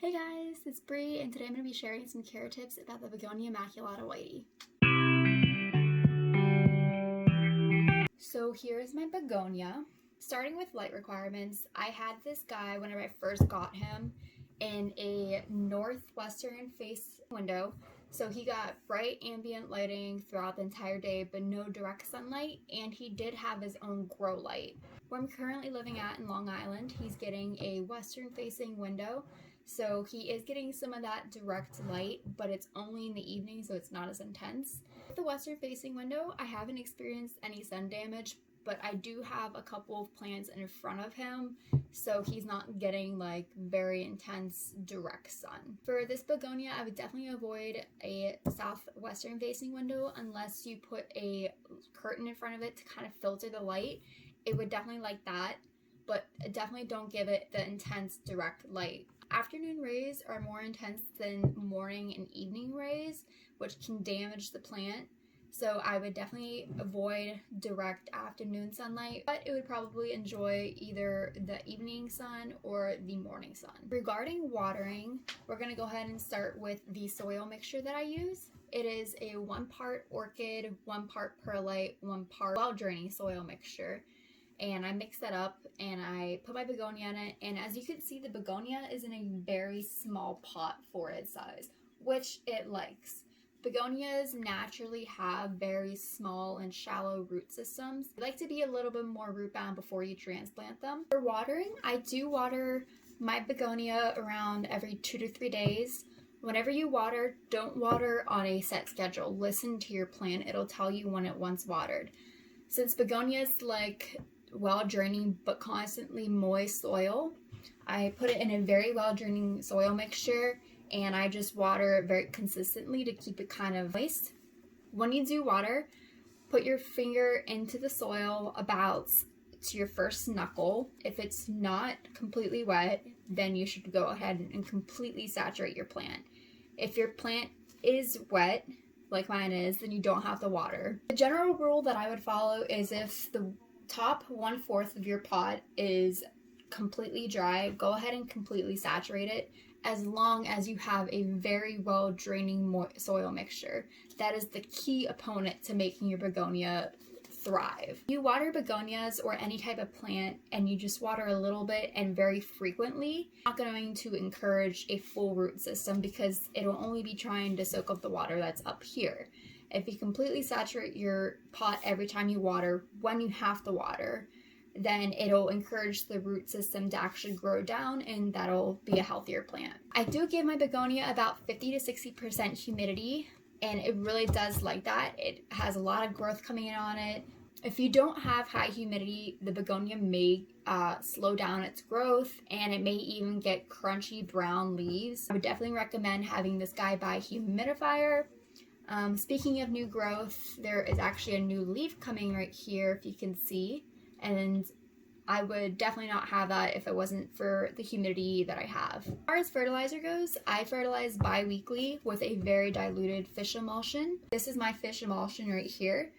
Hey guys, it's Bree, and today I'm going to be sharing some care tips about the Begonia Maculata Wightii. So here's my begonia. Starting with light requirements, I had this guy whenever I first got him in a northwestern face window. So he got bright ambient lighting throughout the entire day, but no direct sunlight, and he did have his own grow light. Where I'm currently living at in Long Island, he's getting a western facing window. So he is getting some of that direct light, but it's only in the evening, so it's not as intense. With the western facing window, I haven't experienced any sun damage, but I do have a couple of plants in front of him, so he's not getting like very intense direct sun. For this begonia, I would definitely avoid a southwestern facing window unless you put a curtain in front of it to kind of filter the light. It would definitely like that, but definitely don't give it the intense direct light. Afternoon rays are more intense than morning and evening rays, which can damage the plant. So I would definitely avoid direct afternoon sunlight, but it would probably enjoy either the evening sun or the morning sun. Regarding watering, we're going to go ahead and start with the soil mixture that I use. It is a 1 part orchid, 1 part perlite, 1 part well draining soil mixture. And I mix that up and I put my begonia in it. And as you can see, the begonia is in a very small pot for its size, which it likes. Begonias naturally have very small and shallow root systems. They like to be a little bit more root bound before you transplant them. For watering, I do water my begonia around every 2 to 3 days. Whenever you water, don't water on a set schedule. Listen to your plant. It'll tell you when it wants watered. Since begonias like well draining but constantly moist soil, I put it in a very well draining soil mixture and I just water it very consistently to keep it kind of moist. When you do water, put your finger into the soil about to your first knuckle. If it's not completely wet, then you should go ahead and completely saturate your plant. If your plant is wet, like mine is, then you don't have to water. The general rule that I would follow is if the top 1/4 of your pot is completely dry, go ahead and completely saturate it, as long as you have a very well draining soil mixture. That is the key opponent to making your begonia thrive. You water begonias or any type of plant and you just water a little bit and very frequently, not going to encourage a full root system because it'll only be trying to soak up the water that's up here. If you completely saturate your pot every time you water, when you have to water, then it'll encourage the root system to actually grow down and that'll be a healthier plant. I do give my begonia about 50 to 60% humidity, and it really does like that. It has a lot of growth coming in on it. If you don't have high humidity, the begonia may slow down its growth and it may even get crunchy brown leaves. I would definitely recommend having this guy by humidifier. Speaking of new growth, there is actually a new leaf coming right here, if you can see, and I would definitely not have that if it wasn't for the humidity that I have. As far as fertilizer goes, I fertilize bi-weekly with a very diluted fish emulsion. This is my fish emulsion right here.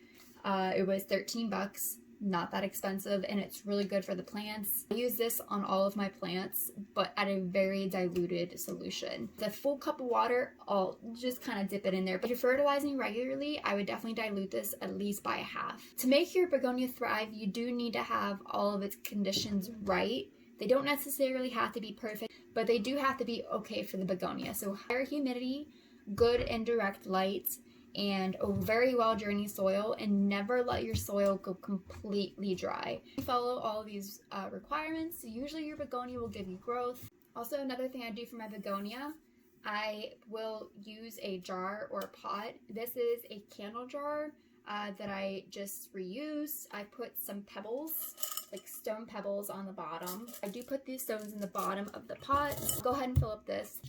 It was $13, not that expensive, and it's really good for the plants. I use this on all of my plants, but at a very diluted solution. The full cup of water, I'll just kind of dip it in there. But if you're fertilizing regularly, I would definitely dilute this at least by half. To make your begonia thrive, you do need to have all of its conditions right. They don't necessarily have to be perfect, but they do have to be okay for the begonia. So higher humidity, good indirect light, and a very well draining soil, and never let your soil go completely dry. If you follow all of these requirements, usually your begonia will give you growth. Also, another thing I do for my begonia, I will use a jar or a pot. This is a candle jar that I just reused. I put some pebbles, like stone pebbles, on the bottom. I do put these stones in the bottom of the pot. Go ahead and fill up this.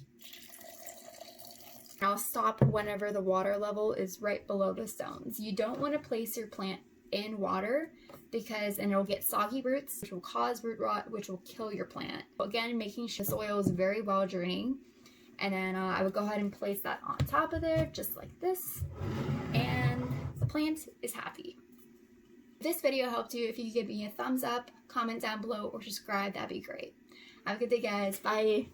I'll stop whenever the water level is right below the stones. You don't want to place your plant in water because it'll get soggy roots, which will cause root rot, which will kill your plant. Again, making sure the soil is very well draining. And then I would go ahead and place that on top of there, just like this. And the plant is happy. If this video helped you, if you could give me a thumbs up, comment down below, or subscribe, that'd be great. Have a good day, guys. Bye.